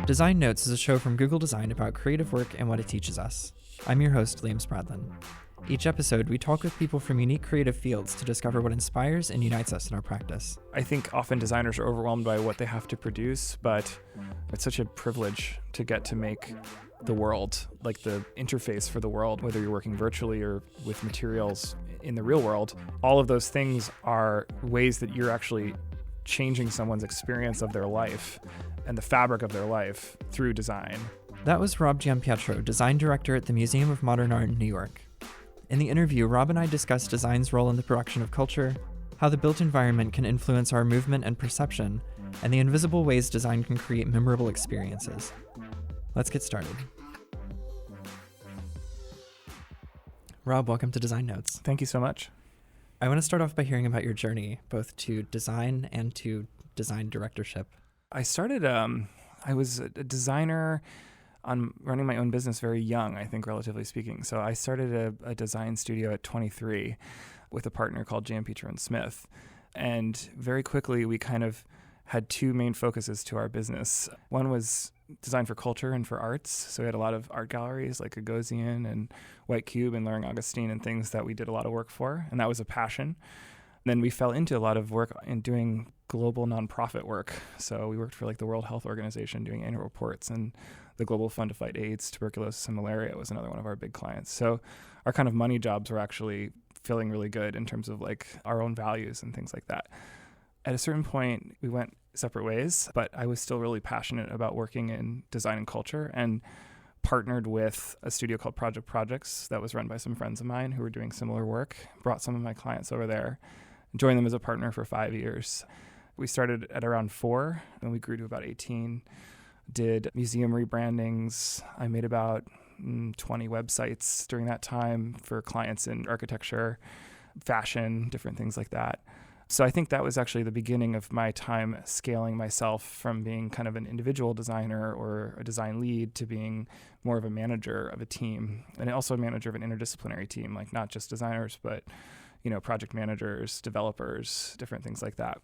Design Notes is a show from Google Design about creative work and what it teaches us. I'm your host, Liam Spradlin. Each episode, we talk with people from unique creative fields to discover what inspires and unites us in our practice. I think often designers are overwhelmed by what they have to produce, but it's such a privilege to get to make the world, like the interface for the world, whether you're working virtually or with materials in the real world. All of those things are ways that you're actually changing someone's experience of their life and the fabric of their life through design. That was Rob Giampietro, design director at the Museum of Modern Art in New York. In the interview, Rob and I discussed design's role in the production of culture, how the built environment can influence our movement and perception, and the invisible ways design can create memorable experiences. Let's get started. Rob, welcome to Design Notes. Thank you so much. I want to start off by hearing about your journey, both to design and to design directorship. I started, I was a designer on running my own business very young, I think, relatively speaking. So I started a design studio at 23 with a partner called Giampietro and Smith. And very quickly, we kind of had two main focuses to our business. One was design for culture and for arts. So we had a lot of art galleries like Gagosian and White Cube and Loring Augustine and things that we did a lot of work for. And that was a passion. And then we fell into a lot of work in doing global nonprofit work. So we worked for like the World Health Organization doing annual reports, and the Global Fund to Fight AIDS, Tuberculosis, and Malaria was another one of our big clients. So our kind of money jobs were actually feeling really good in terms of like our own values and things like that. At a certain point, we went separate ways, but I was still really passionate about working in design and culture and partnered with a studio called Project Projects that was run by some friends of mine who were doing similar work, brought some of my clients over there, joined them as a partner for 5 years. We started at around 4, and we grew to about 18, did museum rebrandings. I made about 20 websites during that time for clients in architecture, fashion, different things like that. So I think that was actually the beginning of my time scaling myself from being kind of an individual designer or a design lead to being more of a manager of a team, and also a manager of an interdisciplinary team, like not just designers, but project managers, developers, different things like that.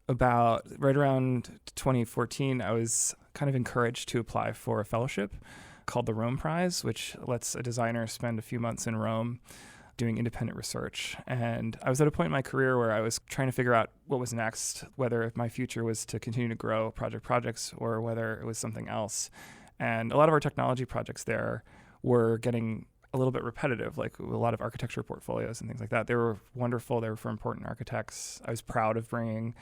About right around 2014, I was kind of encouraged to apply for a fellowship called the Rome Prize, which lets a designer spend a few months in Rome doing independent research. And I was at a point in my career where I was trying to figure out what was next, whether my future was to continue to grow Project Projects or whether it was something else. And a lot of our technology projects there were getting a little bit repetitive, like a lot of architecture portfolios and things like that. They were wonderful. They were for important architects. I was proud of bringing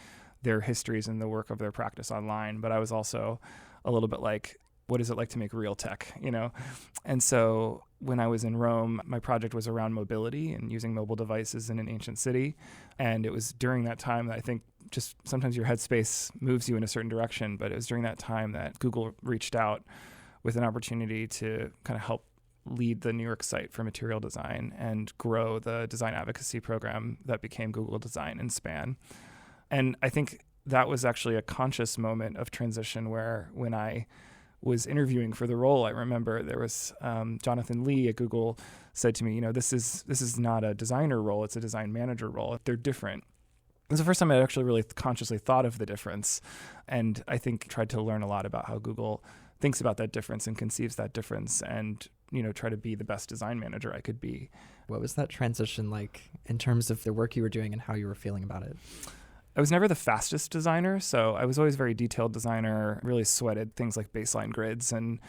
their histories and the work of their practice online, but I was also a little bit like, what is it like to make real tech, And so when I was in Rome, my project was around mobility and using mobile devices in an ancient city. And it was during that time that I think just sometimes your headspace moves you in a certain direction, but it was during that time that Google reached out with an opportunity to kind of help lead the New York site for material design and grow the design advocacy program that became Google Design and Span. And I think that was actually a conscious moment of transition where when I was interviewing for the role, I remember there was Jonathan Lee at Google said to me, this is not a designer role, it's a design manager role. They're different. It was the first time I actually really consciously thought of the difference. And I think tried to learn a lot about how Google thinks about that difference and conceives that difference and, try to be the best design manager I could be. What was that transition like in terms of the work you were doing and how you were feeling about it? I was never the fastest designer, so I was always a very detailed designer, really sweated things like baseline grids and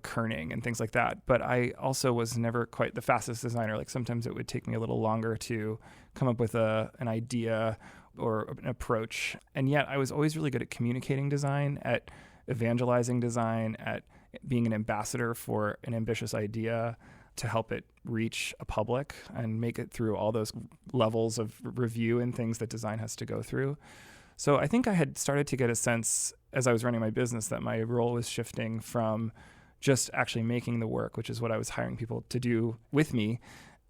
kerning and things like that. But I also was never quite the fastest designer. Like sometimes it would take me a little longer to come up with an idea or an approach. And yet I was always really good at communicating design, at evangelizing design, at being an ambassador for an ambitious idea to help it reach a public and make it through all those levels of review and things that design has to go through. So I think I had started to get a sense as I was running my business that my role was shifting from just actually making the work, which is what I was hiring people to do with me,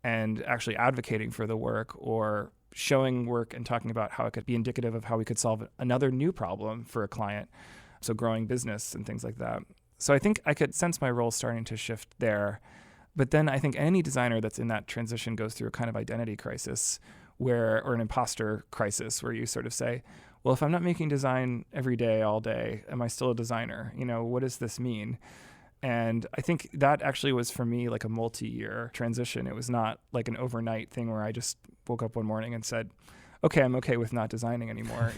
and actually advocating for the work or showing work and talking about how it could be indicative of how we could solve another new problem for a client. So growing business and things like that. So I think I could sense my role starting to shift there. But then I think any designer that's in that transition goes through a kind of identity crisis or an imposter crisis where you sort of say, well, if I'm not making design every day, all day, am I still a designer? What does this mean? And I think that actually was for me like a multi-year transition. It was not like an overnight thing where I just woke up one morning and said, okay, I'm okay with not designing anymore,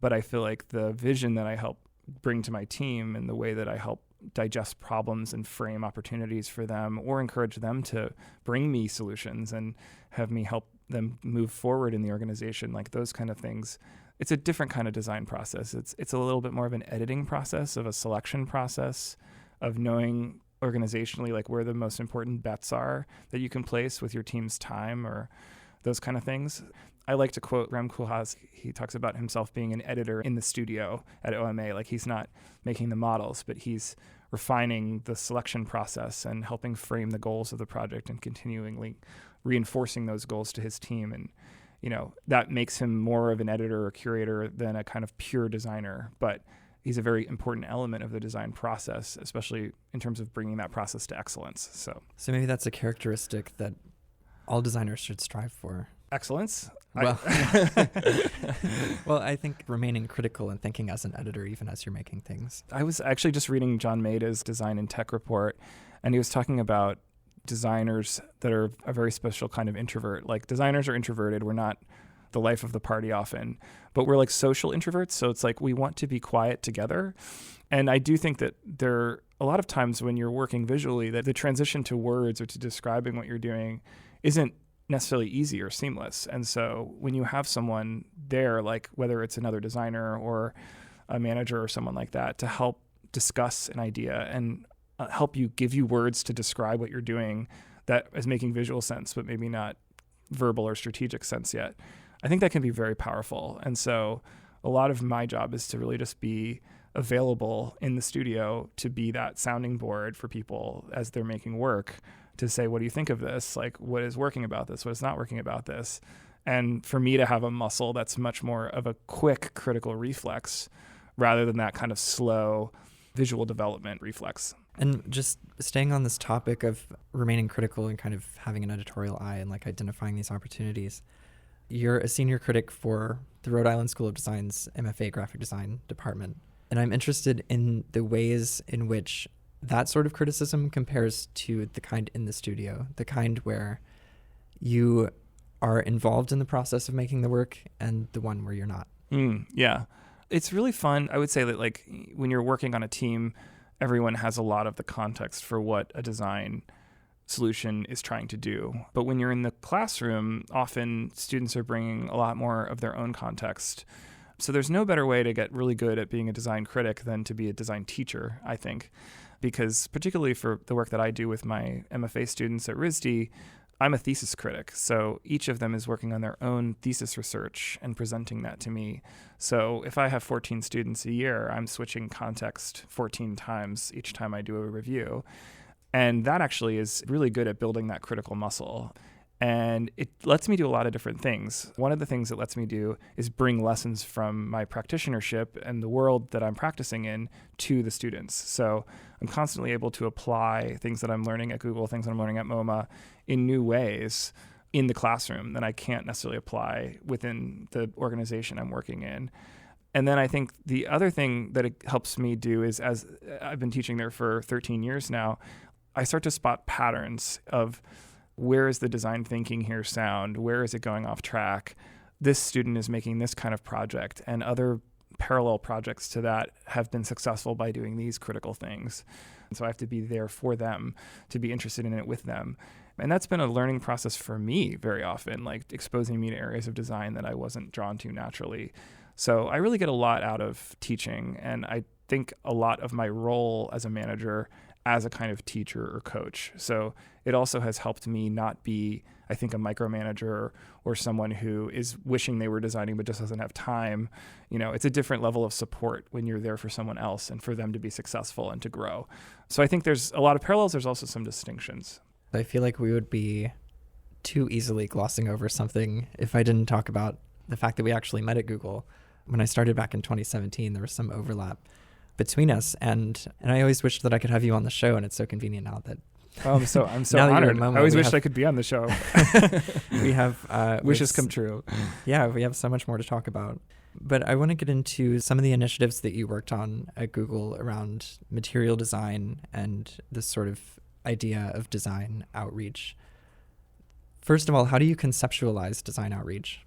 But I feel like the vision that I help bring to my team and the way that I help digest problems and frame opportunities for them or encourage them to bring me solutions and have me help them move forward in the organization, like those kind of things. It's a different kind of design process. It's a little bit more of an editing process, of a selection process, of knowing organizationally like where the most important bets are that you can place with your team's time or those kind of things. I like to quote Rem Koolhaas. He talks about himself being an editor in the studio at OMA. Like he's not making the models, but he's refining the selection process and helping frame the goals of the project and continually reinforcing those goals to his team. And, that makes him more of an editor or curator than a kind of pure designer. But he's a very important element of the design process, especially in terms of bringing that process to excellence. So maybe that's a characteristic that all designers should strive for. Excellence? Well, well, I think remaining critical and thinking as an editor, even as you're making things. I was actually just reading John Maida's Design and Tech report, and he was talking about designers that are a very special kind of introvert. Like designers are introverted. We're not the life of the party often, but we're like social introverts. So it's like we want to be quiet together. And I do think that there a lot of times when you're working visually, that the transition to words or to describing what you're doing isn't necessarily easy or seamless. And so when you have someone there, like whether it's another designer or a manager or someone like that, to help discuss an idea and help you give you words to describe what you're doing that is making visual sense, but maybe not verbal or strategic sense yet, I think that can be very powerful. And so a lot of my job is to really just be available in the studio to be that sounding board for people as they're making work, to say, what do you think of this? Like, what is working about this? What is not working about this? And for me to have a muscle that's much more of a quick critical reflex rather than that kind of slow visual development reflex. And just staying on this topic of remaining critical and kind of having an editorial eye and like identifying these opportunities, you're a senior critic for the Rhode Island School of Design's MFA Graphic Design department. And I'm interested in the ways in which that sort of criticism compares to the kind in the studio, the kind where you are involved in the process of making the work and the one where you're not. Yeah. It's really fun. I would say that like when you're working on a team, everyone has a lot of the context for what a design solution is trying to do. But when you're in the classroom, often students are bringing a lot more of their own context. So there's no better way to get really good at being a design critic than to be a design teacher, I think. Because particularly for the work that I do with my MFA students at RISD, I'm a thesis critic. So each of them is working on their own thesis research and presenting that to me. So if I have 14 students a year, I'm switching context 14 times each time I do a review. And that actually is really good at building that critical muscle. And it lets me do a lot of different things. One of the things it lets me do is bring lessons from my practitionership and the world that I'm practicing in to the students. So I'm constantly able to apply things that I'm learning at Google, things that I'm learning at MoMA in new ways in the classroom that I can't necessarily apply within the organization I'm working in. And then I think the other thing that it helps me do is, as I've been teaching there for 13 years now, I start to spot patterns of where is the design thinking here sound? Where is it going off track? This student is making this kind of project, and other parallel projects to that have been successful by doing these critical things. And so I have to be there for them, to be interested in it with them. And that's been a learning process for me very often, like exposing me to areas of design that I wasn't drawn to naturally. So I really get a lot out of teaching, and I think a lot of my role as a manager as a kind of teacher or coach. So it also has helped me not be, I think, a micromanager or someone who is wishing they were designing but just doesn't have time. You know, it's a different level of support when you're there for someone else and for them to be successful and to grow. So I think there's a lot of parallels. There's also some distinctions. I feel like we would be too easily glossing over something if I didn't talk about the fact that we actually met at Google. When I started back in 2017, there was some overlap between us, and I always wished that I could have you on the show, and it's so convenient now that I'm so honored. I always wished I could be on the show. We have wishes come true. Yeah, we have so much more to talk about. But I want to get into some of the initiatives that you worked on at Google around material design and this sort of idea of design outreach. First of all, how do you conceptualize design outreach?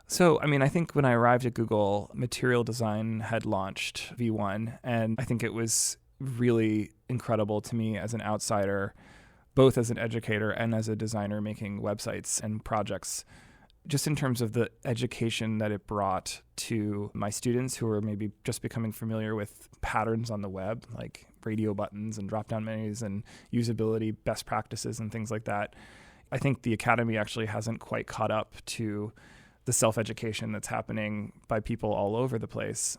So, I think when I arrived at Google, material design had launched V1, and I think it was really incredible to me as an outsider, both as an educator and as a designer making websites and projects, just in terms of the education that it brought to my students who were maybe just becoming familiar with patterns on the web, like radio buttons and drop-down menus and usability, best practices and things like that. I think the Academy actually hasn't quite caught up to the self-education that's happening by people all over the place,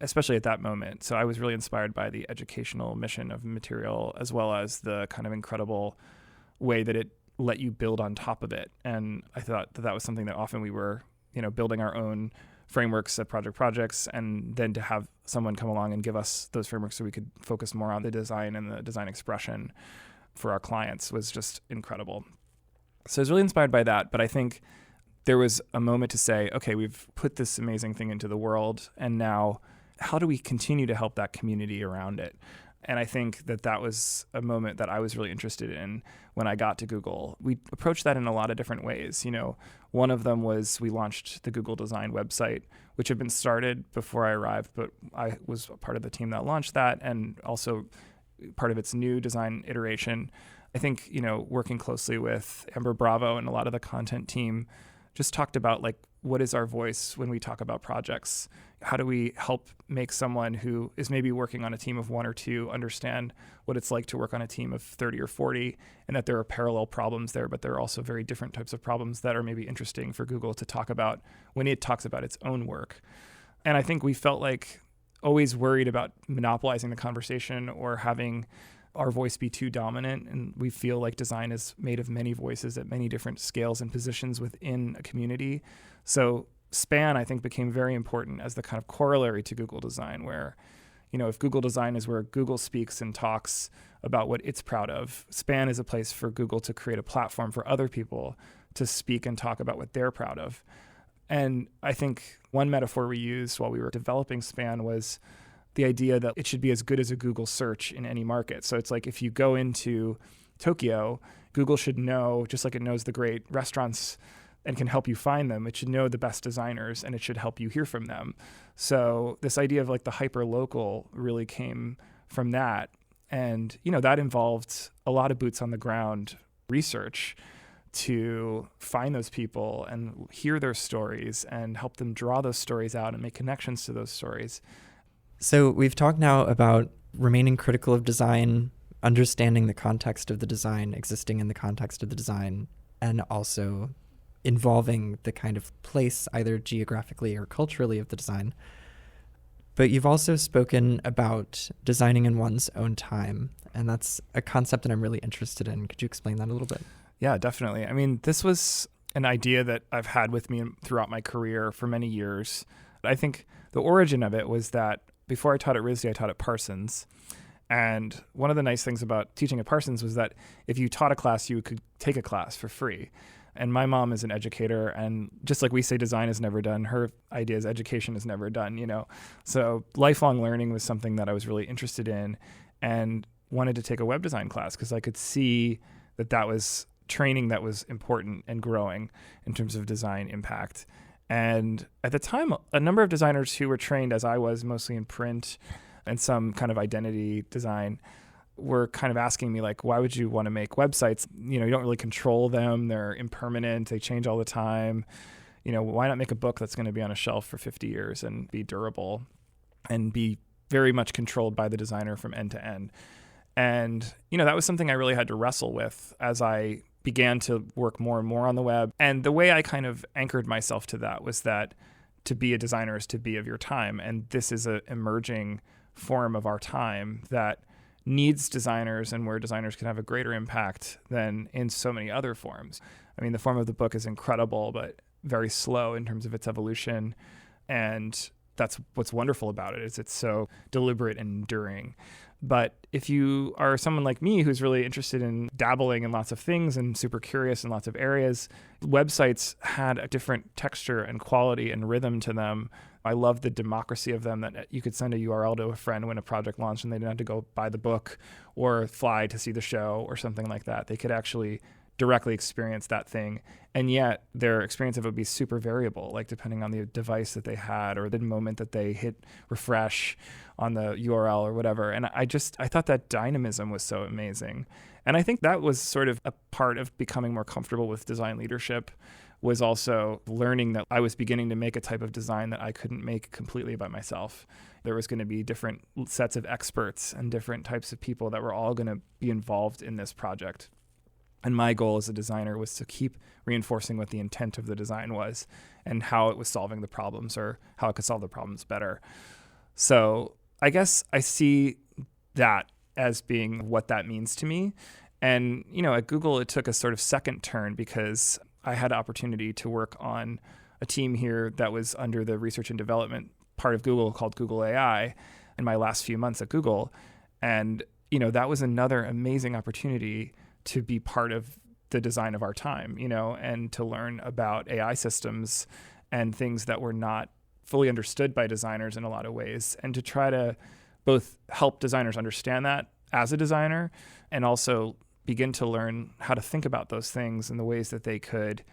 especially at that moment. So I was really inspired by the educational mission of Material, as well as the kind of incredible way that it let you build on top of it. And I thought that was something that often we were, building our own frameworks at projects, and then to have someone come along and give us those frameworks so we could focus more on the design and the design expression for our clients was just incredible. So I was really inspired by that, but I think there was a moment to say, okay, we've put this amazing thing into the world, and now how do we continue to help that community around it? And I think that was a moment that I was really interested in when I got to Google. We approached that in a lot of different ways. One of them was we launched the Google Design website, which had been started before I arrived, but I was a part of the team that launched that and also part of its new design iteration. I think, working closely with Amber Bravo and a lot of the content team just talked about what is our voice when we talk about projects? How do we help make someone who is maybe working on a team of one or two understand what it's like to work on a team of 30 or 40, and that there are parallel problems there, but there are also very different types of problems that are maybe interesting for Google to talk about when it talks about its own work. And I think we felt always worried about monopolizing the conversation or having our voice be too dominant. And we feel like design is made of many voices at many different scales and positions within a community. So Span, I think, became very important as the kind of corollary to Google Design, where, if Google Design is where Google speaks and talks about what it's proud of, Span is a place for Google to create a platform for other people to speak and talk about what they're proud of. And I think one metaphor we used while we were developing Span was the idea that it should be as good as a Google search in any market. So it's like if you go into Tokyo, Google should know, just like it knows the great restaurants and can help you find them, it should know the best designers and it should help you hear from them. So this idea of the hyper-local really came from that. And, that involved a lot of boots on the ground research to find those people and hear their stories and help them draw those stories out and make connections to those stories. So we've talked now about remaining critical of design, understanding the context of the design, existing in the context of the design, and also involving the kind of place, either geographically or culturally, of the design. But you've also spoken about designing in one's own time, and that's a concept that I'm really interested in. Could you explain that a little bit? Yeah, definitely. This was an idea that I've had with me throughout my career for many years. I think the origin of it was that before I taught at RISD, I taught at Parsons. And one of the nice things about teaching at Parsons was that if you taught a class, you could take a class for free. And my mom is an educator, and just like we say design is never done, her idea is education is never done, So lifelong learning was something that I was really interested in and wanted to take a web design class because I could see that was training that was important and growing in terms of design impact. And at the time, a number of designers who were trained, as I was, mostly in print and some kind of identity design, were kind of asking me, why would you want to make websites? You don't really control them. They're impermanent. They change all the time. Why not make a book that's going to be on a shelf for 50 years and be durable and be very much controlled by the designer from end to end? And, that was something I really had to wrestle with as I began to work more and more on the web. And the way I kind of anchored myself to that was that to be a designer is to be of your time. And this is an emerging form of our time that needs designers and where designers can have a greater impact than in so many other forms. The form of the book is incredible, but very slow in terms of its evolution. And that's what's wonderful about it, is it's so deliberate and enduring. But if you are someone like me who's really interested in dabbling in lots of things and super curious in lots of areas, websites had a different texture and quality and rhythm to them. I love the democracy of them, that you could send a URL to a friend when a project launched and they didn't have to go buy the book or fly to see the show or something like that. They could actually directly experience that thing. And yet their experience of it would be super variable, like depending on the device that they had or the moment that they hit refresh on the URL or whatever. And I thought that dynamism was so amazing. And I think that was sort of a part of becoming more comfortable with design leadership, was also learning that I was beginning to make a type of design that I couldn't make completely by myself. There was going to be different sets of experts and different types of people that were all going to be involved in this project. And my goal as a designer was to keep reinforcing what the intent of the design was and how it was solving the problems or how it could solve the problems better. So I guess I see that as being what that means to me. And, at Google, it took a sort of second turn because I had an opportunity to work on a team here that was under the research and development part of Google called Google AI in my last few months at Google. And, that was another amazing opportunity to be part of the design of our time, and to learn about AI systems and things that were not fully understood by designers in a lot of ways, and to try to both help designers understand that as a designer and also begin to learn how to think about those things in the ways that they could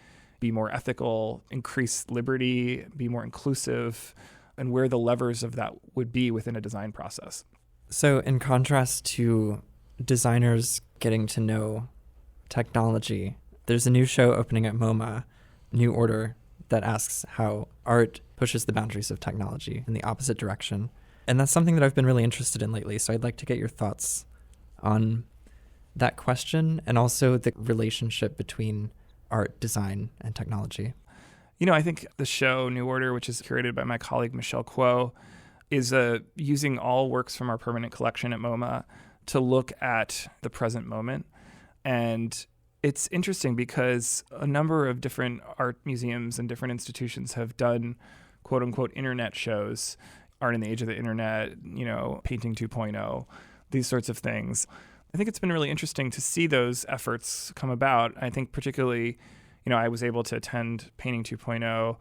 be more ethical, increase liberty, be more inclusive, and where the levers of that would be within a design process. So in contrast to designers getting to know technology, there's a new show opening at MoMA, New Order, that asks how art pushes the boundaries of technology in the opposite direction. And that's something that I've been really interested in lately. So I'd like to get your thoughts on that question and also the relationship between art, design, and technology. I think the show New Order, which is curated by my colleague Michelle Kuo, is using all works from our permanent collection at MoMA to look at the present moment. And it's interesting because a number of different art museums and different institutions have done quote unquote internet shows, Art in the Age of the Internet, Painting 2.0, these sorts of things. I think it's been really interesting to see those efforts come about. I think particularly, I was able to attend Painting 2.0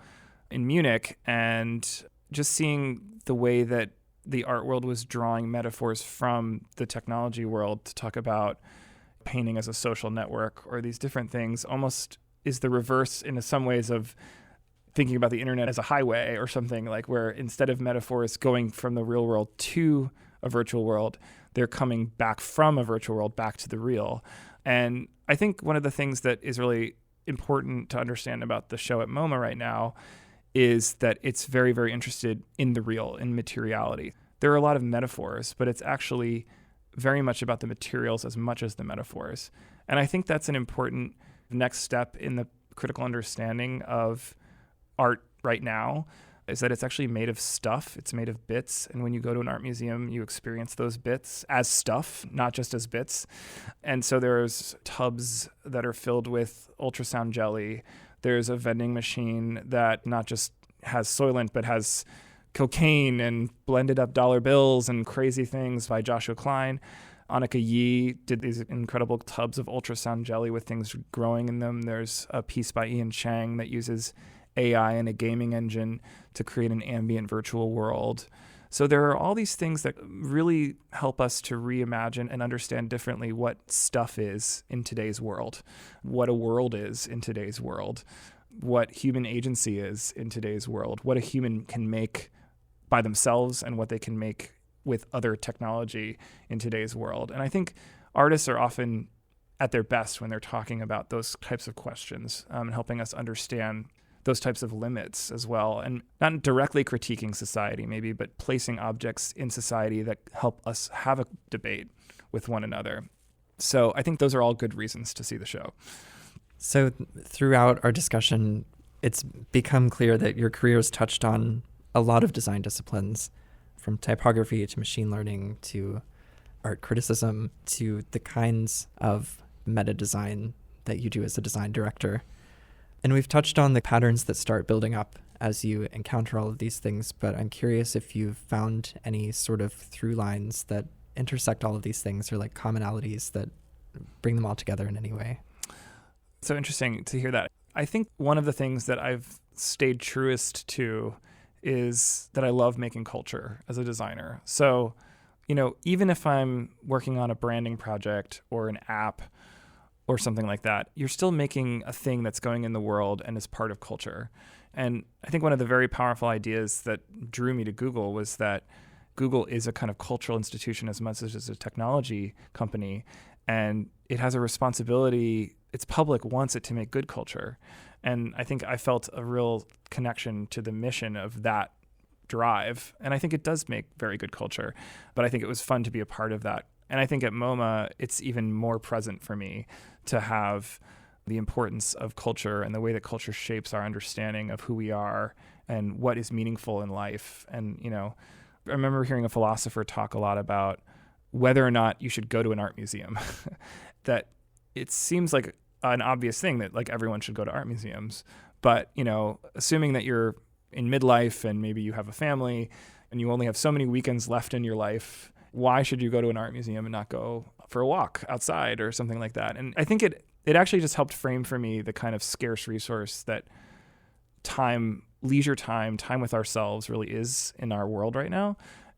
in Munich, and just seeing the way that the art world was drawing metaphors from the technology world to talk about painting as a social network or these different things almost is the reverse in some ways of thinking about the internet as a highway or something, like where instead of metaphors going from the real world to a virtual world, they're coming back from a virtual world back to the real. And I think one of the things that is really important to understand about the show at MoMA right now is that it's very, very interested in the real, in materiality. There are a lot of metaphors, but it's actually very much about the materials as much as the metaphors. And I think that's an important next step in the critical understanding of art right now, is that it's actually made of stuff. It's made of bits. And when you go to an art museum, you experience those bits as stuff, not just as bits. And so there's tubs that are filled with ultrasound jelly. There's a vending machine that not just has Soylent, but has cocaine and blended up dollar bills and crazy things by Joshua Klein. Annika Yee did these incredible tubs of ultrasound jelly with things growing in them. There's a piece by Ian Chang that uses AI and a gaming engine to create an ambient virtual world. So there are all these things that really help us to reimagine and understand differently what stuff is in today's world, what a world is in today's world, what human agency is in today's world, what a human can make by themselves and what they can make with other technology in today's world. And I think artists are often at their best when they're talking about those types of questions and helping us understand those types of limits as well, and not directly critiquing society maybe, but placing objects in society that help us have a debate with one another. So I think those are all good reasons to see the show. So throughout our discussion, it's become clear that your career has touched on a lot of design disciplines, from typography to machine learning to art criticism to the kinds of meta design that you do as a design director. And we've touched on the patterns that start building up as you encounter all of these things, but I'm curious if you've found any sort of through lines that intersect all of these things, or like commonalities that bring them all together in any way? So interesting to hear that. I think one of the things that I've stayed truest to is that I love making culture as a designer. So, even if I'm working on a branding project or an app or something like that, you're still making a thing that's going in the world and is part of culture. And I think one of the very powerful ideas that drew me to Google was that Google is a kind of cultural institution as much as it's a technology company. And it has a responsibility, its public wants it to make good culture. And I think I felt a real connection to the mission of that drive. And I think it does make very good culture. But I think it was fun to be a part of that. And I think at MoMA, it's even more present for me to have the importance of culture and the way that culture shapes our understanding of who we are and what is meaningful in life. And, I remember hearing a philosopher talk a lot about whether or not you should go to an art museum. That it seems like an obvious thing that like everyone should go to art museums. But, assuming that you're in midlife and maybe you have a family and you only have so many weekends left in your life, why should you go to an art museum and not go for a walk outside or something like that? And I think it actually just helped frame for me the kind of scarce resource that leisure time with ourselves really is in our world right now.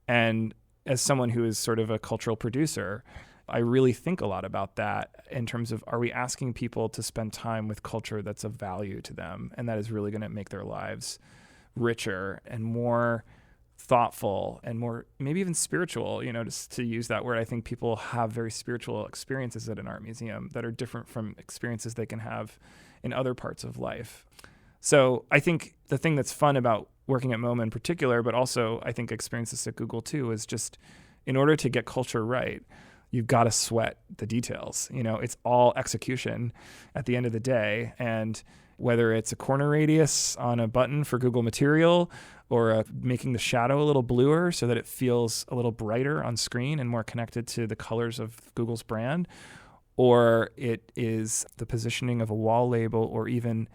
And as someone who is sort of a cultural producer, I really think a lot about that in terms of, are we asking people to spend time with culture that's of value to them and that is really going to make their lives richer and more thoughtful and more maybe even spiritual, just to use that word. I think people have very spiritual experiences at an art museum that are different from experiences they can have in other parts of life. So I think the thing that's fun about working at MoMA in particular, but also I think experiences at Google too, is just in order to get culture right, you've got to sweat the details. It's all execution at the end of the day. And whether it's a corner radius on a button for Google Material or making the shadow a little bluer so that it feels a little brighter on screen and more connected to the colors of Google's brand, or it is the positioning of a wall label or even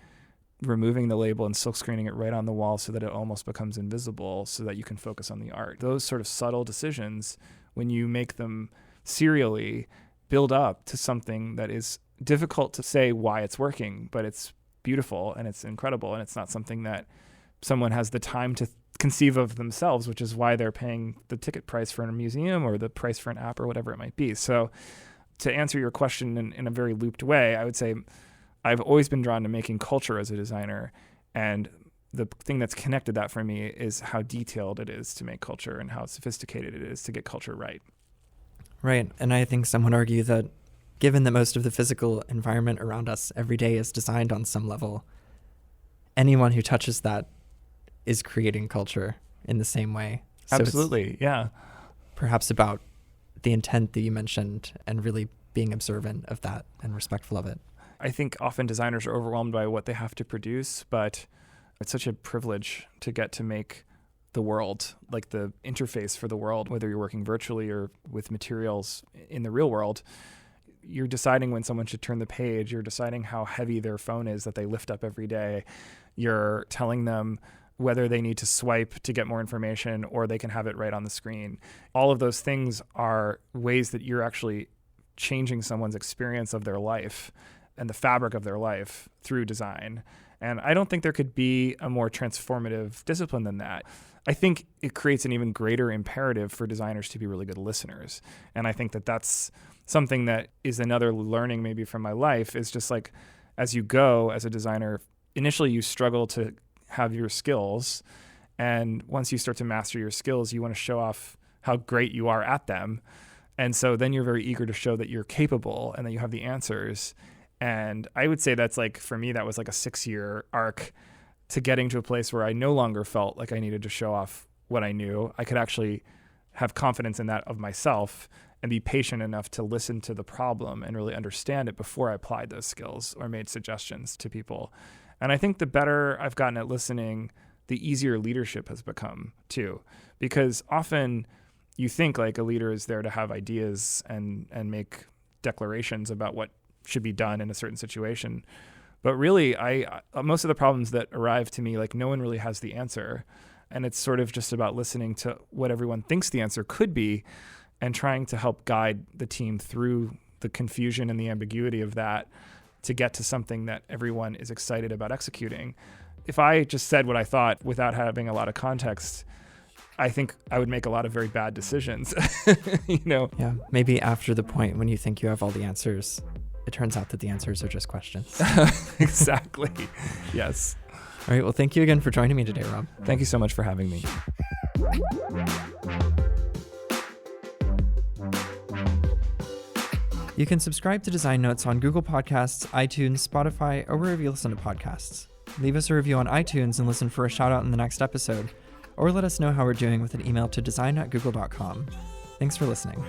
removing the label and silk screening it right on the wall so that it almost becomes invisible so that you can focus on the art. Those sort of subtle decisions, when you make them serially, build up to something that is difficult to say why it's working, but it's beautiful and it's incredible, and it's not something that someone has the time to conceive of themselves, which is why they're paying the ticket price for a museum or the price for an app or whatever it might be. So to answer your question in a very looped way, I would say I've always been drawn to making culture as a designer, and the thing that's connected that for me is how detailed it is to make culture and how sophisticated it is to get culture right. Right. And I think some would argue that given that most of the physical environment around us every day is designed on some level, anyone who touches that is creating culture in the same way. So absolutely. Yeah. Perhaps about the intent that you mentioned and really being observant of that and respectful of it. I think often designers are overwhelmed by what they have to produce, but it's such a privilege to get to make the world, like the interface for the world, whether you're working virtually or with materials in the real world. You're deciding when someone should turn the page. You're deciding how heavy their phone is that they lift up every day. You're telling them whether they need to swipe to get more information or they can have it right on the screen. All of those things are ways that you're actually changing someone's experience of their life and the fabric of their life through design. And I don't think there could be a more transformative discipline than that. I think it creates an even greater imperative for designers to be really good listeners. And I think that that's something that is another learning maybe from my life, is just like, as you go as a designer, initially you struggle to have your skills. And once you start to master your skills, you want to show off how great you are at them. And so then you're very eager to show that you're capable and that you have the answers. And I would say that's like, for me, that was like a 6-year arc to getting to a place where I no longer felt like I needed to show off what I knew. I could actually have confidence in that of myself and be patient enough to listen to the problem and really understand it before I applied those skills or made suggestions to people. And I think the better I've gotten at listening, the easier leadership has become too, because often you think like a leader is there to have ideas and make declarations about what should be done in a certain situation. But really, most of the problems that arrive to me, like no one really has the answer. And it's sort of just about listening to what everyone thinks the answer could be and trying to help guide the team through the confusion and the ambiguity of that to get to something that everyone is excited about executing. If I just said what I thought without having a lot of context, I think I would make a lot of very bad decisions. Yeah, maybe after the point when you think you have all the answers, it turns out that the answers are just questions. Exactly. Yes. All right, well, thank you again for joining me today, Rob. Thank you so much for having me. You can subscribe to Design Notes on Google Podcasts, iTunes, Spotify, or wherever you listen to podcasts. Leave us a review on iTunes and listen for a shout out in the next episode, or let us know how we're doing with an email to design@google.com. Thanks for listening.